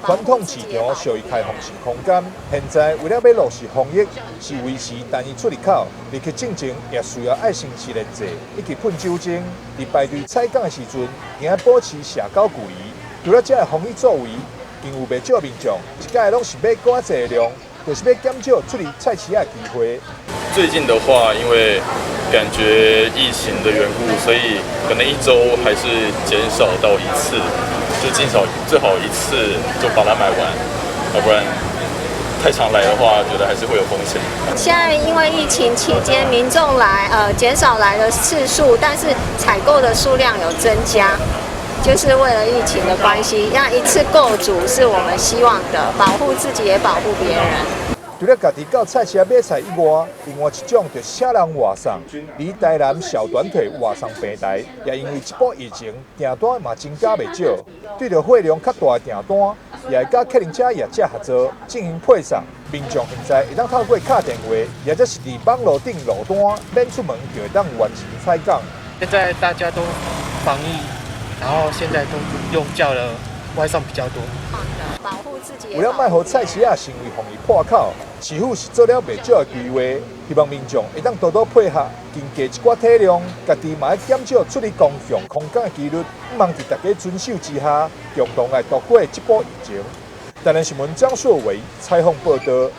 传统市场属于开放性空间，现在为了要落实防疫，是维持单一出入口，入去进前也需要爱先施连制以及喷酒精。伫排队采购的时阵，应该保持社交距离。除了这个防疫作为，因有不少民众一届拢是买偌济量，就是要减少出入菜市的机会。最近的话，因为感觉疫情的缘故，所以可能一周还是减少到一次，就减少最好一次就把它买完，要不然太常来的话，觉得还是会有风险。现在因为疫情期间，民众减少来的次数，但是采购的数量有增加，就是为了疫情的关系，让一次购足是我们希望的，保护自己也保护别人。除了家己到菜市买菜以外，另外一种就是请人外送。离台南小短腿外送平台，也因为这波疫情，订单嘛增加袂少。对着货量较大的订单，也会甲客人车业者合作进行配送。民众现在会当透过打电话，或者是伫网络顶落单，免出门就会当完成采购。现在大家都防疫，然后现在都用叫了外送比较多。保护自己。为了卖互菜市啊成为防疫破口，市府是做了袂少的规划，希望民众会当多多配合，增加一寡体量，家己嘛要减少出入公共空间的几率，毋茫伫大家遵守之下，共同来度过这波疫情。台南新闻张硕维采访报道。